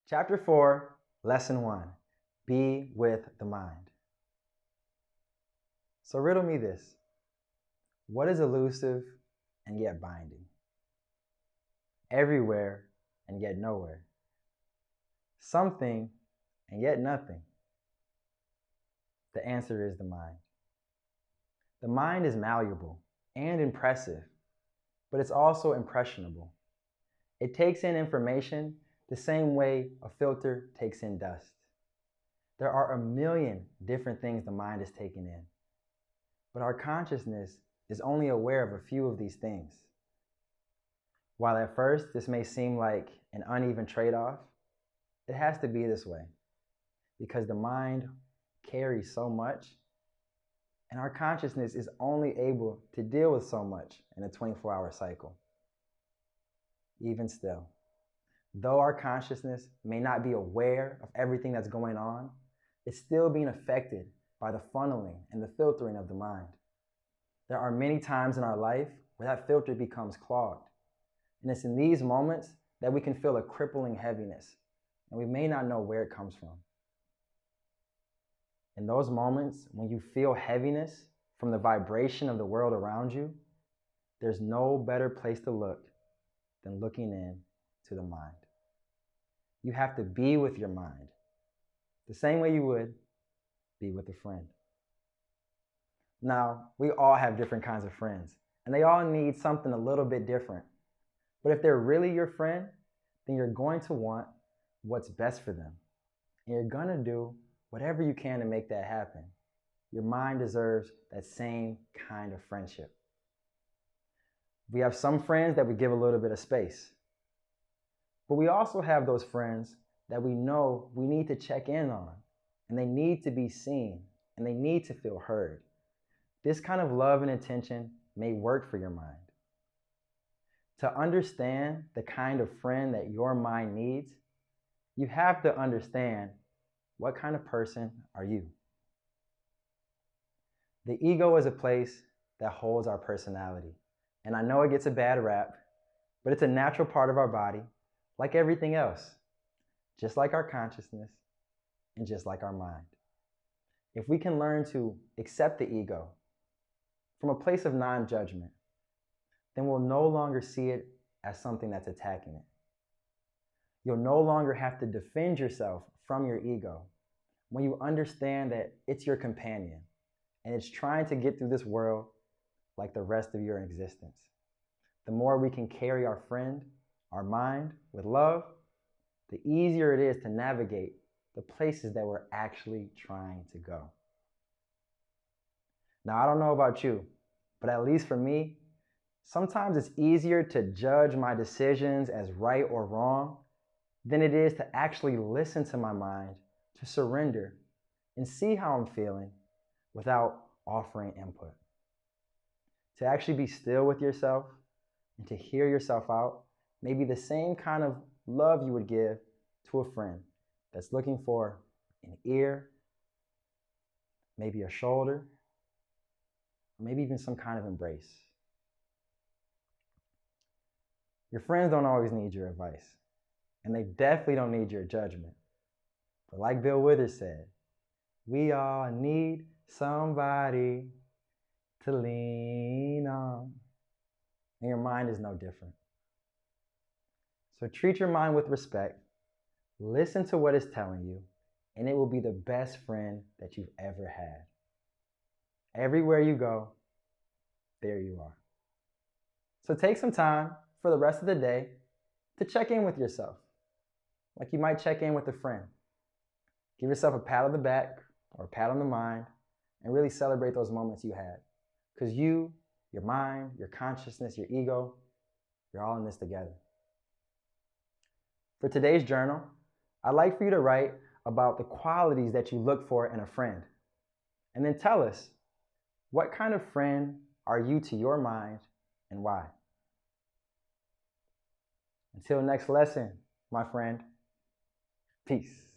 Chapter 4, Lesson 1, Be with the Mind. So riddle me this. What is elusive and yet binding? Everywhere and yet nowhere. Something and yet nothing. The answer is the mind. The mind is malleable and impressive, but it's also impressionable. It takes in information the same way a filter takes in dust. There are a million different things the mind is taking in, but our consciousness is only aware of a few of these things. While at first this may seem like an uneven trade-off, it has to be this way because the mind carries so much and our consciousness is only able to deal with so much in a 24-hour cycle. Even still, though our consciousness may not be aware of everything that's going on, it's still being affected by the funneling and the filtering of the mind. There are many times in our life where that filter becomes clogged. And it's in these moments that we can feel a crippling heaviness, and we may not know where it comes from. In those moments when you feel heaviness from the vibration of the world around you, there's no better place to look than looking in to the mind. You have to be with your mind the same way you would be with a friend. Now, we all have different kinds of friends, and they all need something a little bit different. But if they're really your friend, then you're going to want what's best for them. And you're going to do whatever you can to make that happen. Your mind deserves that same kind of friendship. We have some friends that we give a little bit of space. But we also have those friends that we know we need to check in on, and they need to be seen, and they need to feel heard. This kind of love and attention may work for your mind. To understand the kind of friend that your mind needs, you have to understand what kind of person are you. The ego is a place that holds our personality. And I know it gets a bad rap, but it's a natural part of our body, like everything else, just like our consciousness and just like our mind. If we can learn to accept the ego from a place of non-judgment, then we'll no longer see it as something that's attacking it. You'll no longer have to defend yourself from your ego when you understand that it's your companion and it's trying to get through this world like the rest of your existence. The more we can carry our friend, our mind, with love, the easier it is to navigate the places that we're actually trying to go. Now, I don't know about you, but at least for me, sometimes it's easier to judge my decisions as right or wrong than it is to actually listen to my mind, to surrender and see how I'm feeling without offering input. To actually be still with yourself and to hear yourself out may be the same kind of love you would give to a friend that's looking for an ear, maybe a shoulder, or maybe even some kind of embrace. Your friends don't always need your advice, and they definitely don't need your judgment. But like Bill Withers said, we all need somebody to lean on. And your mind is no different. So treat your mind with respect, listen to what it's telling you, and it will be the best friend that you've ever had. Everywhere you go, there you are. So take some time for the rest of the day to check in with yourself, like you might check in with a friend. Give yourself a pat on the back or a pat on the mind and really celebrate those moments you had. Because you, your mind, your consciousness, your ego, you're all in this together. For today's journal, I'd like for you to write about the qualities that you look for in a friend. And then tell us, what kind of friend are you to your mind and why? Until next lesson, my friend, peace.